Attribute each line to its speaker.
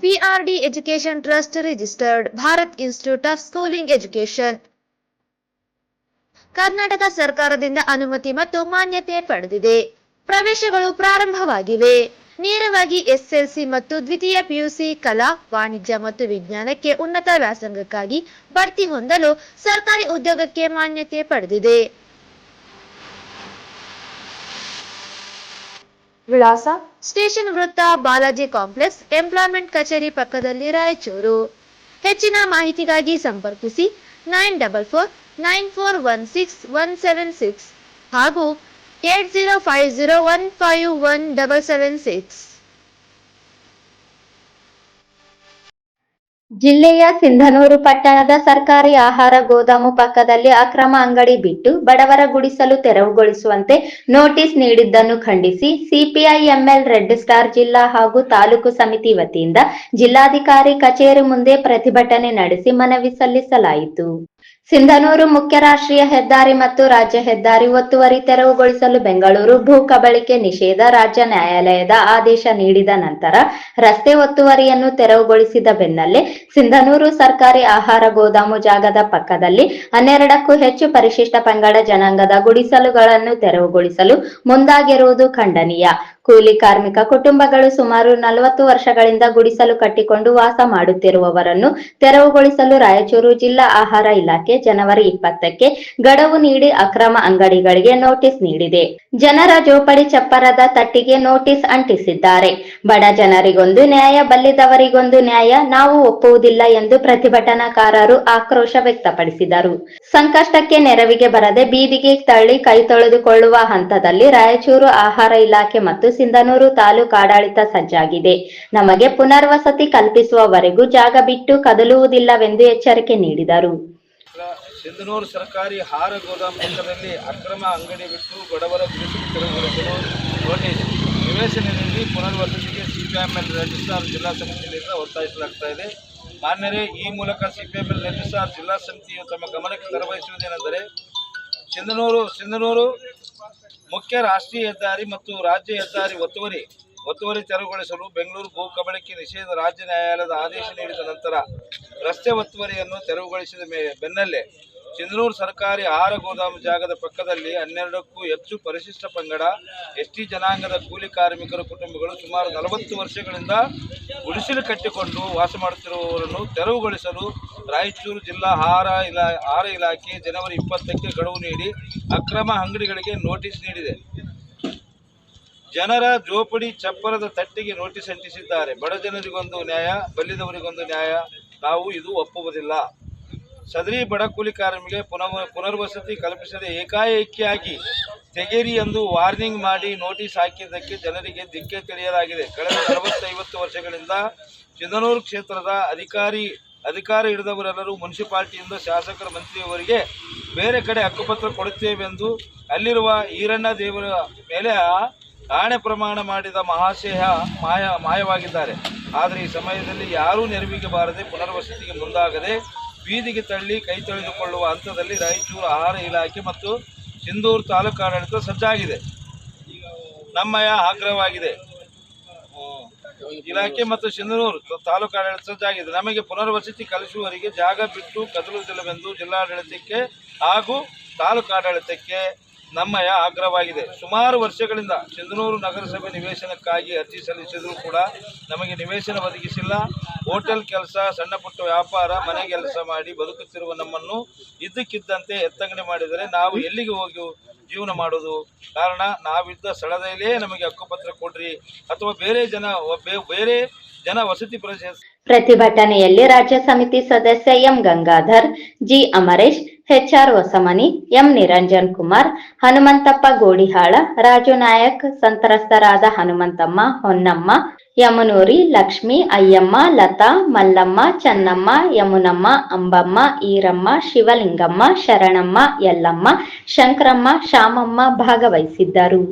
Speaker 1: PRD Education Trust registered Bharat Institute of Schooling Education. Karnataka ಸರ್ಕಾರದಿಂದ ಅನುಮತಿ ಮತ್ತು ಮಾನ್ಯತೆ ಪಡೆದಿದೆ. ಪ್ರವೇಶಗಳು ಪ್ರಾರಂಭವಾಗಿವೆ. ನೇರವಾಗಿ ಎಸ್ಎಲ್ಸಿ ಮತ್ತು ದ್ವಿತೀಯ ಪಿಯುಸಿ ಕಲಾ, ವಾಣಿಜ್ಯ ಮತ್ತು ವಿಜ್ಞಾನಕ್ಕೆ ಉನ್ನತ ವ್ಯಾಸಂಗಕ್ಕಾಗಿ ಬಡ್ತಿ ಹೊಂದಲು ಸರ್ಕಾರಿ ಉದ್ಯೋಗಕ್ಕೆ ಮಾನ್ಯತೆ ಪಡೆದಿದೆ. ವಿಳಾಸ: ಸ್ಟೇಷನ್ ವೃತ್ತ, ಬಾಲಾಜಿ ಕಾಂಪ್ಲೆಕ್ಸ್, ಎಂಪ್ಲಾಯ್ಮೆಂಟ್ ಕಚೇರಿ ಪಕ್ಕದಲ್ಲಿ, ರಾಯಚೂರು. ಹೆಚ್ಚಿನ ಮಾಹಿತಿಗಾಗಿ ಸಂಪರ್ಕಿಸಿ 9449416176 ಹಾಗೂ 8050151776.
Speaker 2: ಜಿಲ್ಲೆಯ ಸಿಂಧನೂರು ಪಟ್ಟಣದ ಸರ್ಕಾರಿ ಆಹಾರ ಗೋದಾಮು ಪಕ್ಕದಲ್ಲಿ ಅಕ್ರಮ ಅಂಗಡಿ ಬಿಟ್ಟು ಬಡವರ ಗುಡಿಸಲು ತೆರವುಗೊಳಿಸುವಂತೆ ನೋಟಿಸ್ ನೀಡಿದ್ದನ್ನು ಖಂಡಿಸಿ ಸಿಪಿಐ-ಎಂಎಲ್ ರೆಡ್ ಸ್ಟಾರ್ ಜಿಲ್ಲಾ ಹಾಗೂ ತಾಲೂಕು ಸಮಿತಿ ವತಿಯಿಂದ ಜಿಲ್ಲಾಧಿಕಾರಿ ಕಚೇರಿ ಮುಂದೆ ಪ್ರತಿಭಟನೆ ನಡೆಸಿ ಮನವಿ ಸಲ್ಲಿಸಲಾಯಿತು. ಸಿಂಧನೂರು ಮುಖ್ಯ ರಾಷ್ಟ್ರೀಯ ಹೆದ್ದಾರಿ ಮತ್ತು ರಾಜ್ಯ ಹೆದ್ದಾರಿ ಒತ್ತುವರಿ ತೆರವುಗೊಳಿಸಲು ಬೆಂಗಳೂರು ಭೂ ಕಬಳಿಕೆ ನಿಷೇಧ ರಾಜ್ಯ ನ್ಯಾಯಾಲಯದ ಆದೇಶ ನೀಡಿದ ನಂತರ ರಸ್ತೆ ಒತ್ತುವರಿಯನ್ನು ತೆರವುಗೊಳಿಸಿದ ಬೆನ್ನಲ್ಲೇ ಸಿಂಧನೂರು ಸರ್ಕಾರಿ ಆಹಾರ ಗೋದಾಮು ಜಾಗದ ಪಕ್ಕದಲ್ಲಿ 12ಕ್ಕೂ ಹೆಚ್ಚು ಪರಿಶಿಷ್ಟ ಪಂಗಡ ಜನಾಂಗದ ಗುಡಿಸಲುಗಳನ್ನು ತೆರವುಗೊಳಿಸಲು ಮುಂದಾಗಿರುವುದು ಖಂಡನೀಯ. ಕೂಲಿ ಕಾರ್ಮಿಕ ಕುಟುಂಬಗಳು ಸುಮಾರು 40 ವರ್ಷಗಳಿಂದ ಗುಡಿಸಲು ಕಟ್ಟಿಕೊಂಡು ವಾಸ ಮಾಡುತ್ತಿರುವವರನ್ನು ತೆರವುಗೊಳಿಸಲು ರಾಯಚೂರು ಜಿಲ್ಲಾ ಆಹಾರ ಇಲಾಖೆ ಜನವರಿ 20ಕ್ಕೆ ಗಡುವು ನೀಡಿ ಅಕ್ರಮ ಅಂಗಡಿಗಳಿಗೆ ನೋಟಿಸ್ ನೀಡಿದೆ. ಜನರ ಜೋಪಡಿ ಚಪ್ಪರದ ತಟ್ಟಿಗೆ ನೋಟಿಸ್ ಅಂಟಿಸಿದ್ದಾರೆ. ಬಡ ಜನರಿಗೊಂದು ನ್ಯಾಯ, ಬಲ್ಲಿದವರಿಗೊಂದು ನ್ಯಾಯ ನಾವು ಒಪ್ಪುವುದಿಲ್ಲ ಎಂದು ಪ್ರತಿಭಟನಾಕಾರರು ಆಕ್ರೋಶ ವ್ಯಕ್ತಪಡಿಸಿದರು. ಸಂಕಷ್ಟಕ್ಕೆ ನೆರವಿಗೆ ಬರದೆ ಬೀದಿಗೆ ತಳ್ಳಿ ಕೈ ತೊಳೆದುಕೊಳ್ಳುವ ಹಂತದಲ್ಲಿ ರಾಯಚೂರು ಆಹಾರ ಇಲಾಖೆ ಮತ್ತು ಸಿಂಧನೂರು ತಾಲೂಕು ಆಡಳಿತ ಸಜ್ಜಾಗಿದೆ. ನಮಗೆ ಪುನರ್ವಸತಿ ಕಲ್ಪಿಸುವವರೆಗೂ ಜಾಗ ಬಿಟ್ಟು ಕದಲುವುದಿಲ್ಲವೆಂದು ಎಚ್ಚರಿಕೆ ನೀಡಿದರು.
Speaker 3: ಸಿಂಧನೂರು ಸರ್ಕಾರಿ ಆಹಾರ ಗೋದಾಮು ಪಕ್ಕದಲ್ಲಿ ಅಕ್ರಮ ಅಂಗಡಿ ಬಿಟ್ಟು ಬಡವರ ಗುಡಿಸಲು ತೆರವುಗೊಳಿಸಲು ನೋಟಿಸ್ ನಿವೇಶನ ನೀಡಿ ಪುನರ್ವಸತಿಗೆ ಸಿಪಿಐ-ಎಂಎಲ್ ರೆಡ್ ಸ್ಟಾರ್ ಜಿಲ್ಲಾ ಸಮಿತಿಯಿಂದ ಒತ್ತಾಯಿಸಲಾಗ್ತಾ ಇದೆ. ಮಾನ್ಯರೇ, ಈ ಮೂಲಕ ಸಿಪಿಐ-ಎಂಎಲ್ ರೆಡ್ ಸ್ಟಾರ್ ಜಿಲ್ಲಾ ಸಮಿತಿಯು ತಮ್ಮ ಗಮನಕ್ಕೆ ತರಬಯಸುವುದೇನೆಂದರೆ ಸಿಂಧನೂರು ಮುಖ್ಯ ರಾಷ್ಟ್ರೀಯ ಹೆದ್ದಾರಿ ಮತ್ತು ರಾಜ್ಯ ಹೆದ್ದಾರಿ ಒತ್ತುವರಿ ತೆರವುಗೊಳಿಸಲು ಬೆಂಗಳೂರು ಭೂ ಕಬಳಿಕೆ ನಿಷೇಧ ರಾಜ್ಯ ನ್ಯಾಯಾಲಯದ ಆದೇಶ ನೀಡಿದ ನಂತರ ರಸ್ತೆ ಒತ್ತುವರಿಯನ್ನು ತೆರವುಗೊಳಿಸಿದ ಬೆನ್ನಲ್ಲೇ ಸಿಂಧನೂರು ಸರ್ಕಾರಿ ಆಹಾರ ಗೋದಾಮು ಜಾಗದ ಪಕ್ಕದಲ್ಲಿ 12ಕ್ಕೂ ಹೆಚ್ಚು ಪರಿಶಿಷ್ಟ ಪಂಗಡ ಎಸ್ಟಿ ಜನಾಂಗದ ಕೂಲಿ ಕಾರ್ಮಿಕರ ಕುಟುಂಬಗಳು ಸುಮಾರು 40 ವರ್ಷಗಳಿಂದ ಗುಡಿಸಲು ಕಟ್ಟಿಕೊಂಡು ವಾಸ ಮಾಡುತ್ತಿರುವವರನ್ನು ತೆರವುಗೊಳಿಸಲು ರಾಯಚೂರು ಜಿಲ್ಲಾ ಆಹಾರ ಇಲಾಖೆ ಜನವರಿ 20ಕ್ಕೆ ಗಡುವು ನೀಡಿ ಅಕ್ರಮ ಅಂಗಡಿಗಳಿಗೆ ನೋಟಿಸ್ ನೀಡಿದೆ. ಜನರ ಜೋಪಡಿ ಚಪ್ಪರದ ತಟ್ಟಿಗೆ ನೋಟಿಸ್ ಅಂಟಿಸಿದ್ದಾರೆ. ಬಡ ಜನರಿಗೊಂದು ನ್ಯಾಯ, ಬಲ್ಲಿದವರಿಗೊಂದು ನ್ಯಾಯ ನಾವು ಇದು ಒಪ್ಪುವುದಿಲ್ಲ. ಸದರಿ ಬಡ ಕೂಲಿ ಕಾರ್ಮಿಕರಿಗೆ ಪುನರ್ವಸತಿ ಕಲ್ಪಿಸದೆ ಏಕಾಏಕಿಯಾಗಿ ತೆಗೆರಿ ಎಂದು ವಾರ್ನಿಂಗ್ ಮಾಡಿ ನೋಟಿಸ್ ಹಾಕಿದ್ದಕ್ಕೆ ಜನರಿಗೆ ದಿಕ್ಕೆ ತಿಳಿಯಲಾಗಿದೆ. ಕಳೆದ 40-50 ವರ್ಷಗಳಿಂದ ಸಿಂಧನೂರು ಕ್ಷೇತ್ರದ ಅಧಿಕಾರ ಹಿಡಿದವರೆಲ್ಲರೂ ಮುನ್ಸಿಪಾಲಿಟಿಯಿಂದ ಶಾಸಕರ ಮಂತ್ರಿಯವರಿಗೆ ಬೇರೆ ಕಡೆ ಹಕ್ಕುಪತ್ರ ಕೊಡುತ್ತೇವೆಂದು ಅಲ್ಲಿರುವ ಈರಣ್ಣ ದೇವರ ಮೇಲೆ ಆಣೆ ಪ್ರಮಾಣ ಮಾಡಿದ ಮಹಾಶಯ ಮಾಯವಾಗಿದ್ದಾರೆ. ಆದರೆ ಈ ಸಮಯದಲ್ಲಿ ಯಾರೂ ನೆರವಿಗೆ ಬಾರದೆ ಪುನರ್ವಸತಿಗೆ ಮುಂದಾಗದೆ ಬೀದಿಗೆ ತಳ್ಳಿ ಕೈ ತೊಳೆದುಕೊಳ್ಳುವ ಹಂತದಲ್ಲಿ ರಾಯಚೂರು ಆಹಾರ ಇಲಾಖೆ ಮತ್ತು ಸಿಂಧೂರು ತಾಲೂಕು ಆಡಳಿತ ಸಜ್ಜಾಗಿದೆ. ನಮ್ಮಯ ಆಗ್ರಹವಾಗಿದೆ. ಇಲಾಖೆ ಮತ್ತು ಸಿಂಧನೂರು ತಾಲೂಕು ಆಡಳಿತ ಸಜ್ಜಾಗಿದೆ. ನಮಗೆ ಪುನರ್ವಸತಿ ಕಲಿಸುವವರಿಗೆ ಜಾಗ ಬಿಟ್ಟು ಕದಲುವುದಿಲ್ಲವೆಂದು ಜಿಲ್ಲಾಡಳಿತಕ್ಕೆ ಹಾಗೂ ತಾಲೂಕು ಆಡಳಿತಕ್ಕೆ ನಮ್ಮಯ ಆಗ್ರಹವಾಗಿದೆ. ಸುಮಾರು ವರ್ಷಗಳಿಂದ ಸಿಂಧನೂರು ನಗರಸಭೆ ನಿವೇಶನಕ್ಕಾಗಿ ಅರ್ಜಿ ಸಲ್ಲಿಸಿದರೂ ಕೂಡ ನಮಗೆ ನಿವೇಶನ ಒದಗಿಸಿಲ್ಲ. ಹೋಟೆಲ್ ಕೆಲಸ, ಸಣ್ಣ ಪುಟ್ಟ ವ್ಯಾಪಾರ, ಮನೆ ಕೆಲಸ ಮಾಡಿ ಬದುಕುತ್ತಿರುವ ನಮ್ಮನ್ನು ಇದ್ದಕ್ಕಿದ್ದಂತೆ ಎತ್ತಂಗಡಿ ಮಾಡಿದರೆ ನಾವು ಎಲ್ಲಿಗೆ ಹೋಗಿ ಜೀವನ ಮಾಡೋದು? ಕಾರಣ ನಾವಿದ್ದ ಸ್ಥಳದಲ್ಲೇ ನಮಗೆ ಹಕ್ಕುಪತ್ರ ಕೊಡ್ರಿ ಅಥವಾ ಬೇರೆ ಜನ ವಸತಿ
Speaker 2: ಪ್ರತಿಭಟನೆಯಲ್ಲಿ ರಾಜ್ಯ ಸಮಿತಿ ಸದಸ್ಯ M Gangadhar, G Amaresh, HR Hosamani, M Niranjan Kumar, Hanumanthappa Godihal, Raju Nayak, ಸಂತ್ರಸ್ತರಾದ ಹನುಮಂತಮ್ಮ, ಹೊನ್ನಮ್ಮ, ಯಮುನೂರಿ, ಲಕ್ಷ್ಮಿ, ಅಯ್ಯಮ್ಮ, ಲತಾ, ಮಲ್ಲಮ್ಮ, ಚನ್ನಮ್ಮ, ಯಮುನಮ್ಮ, ಅಂಬಮ್ಮ, ಈರಮ್ಮ, ಶಿವಲಿಂಗಮ್ಮ, ಶರಣಮ್ಮ, ಯಲ್ಲಮ್ಮ, ಶಂಕರಮ್ಮ, ಶಾಮಮ್ಮ ಭಾಗವಹಿಸಿದ್ದರು.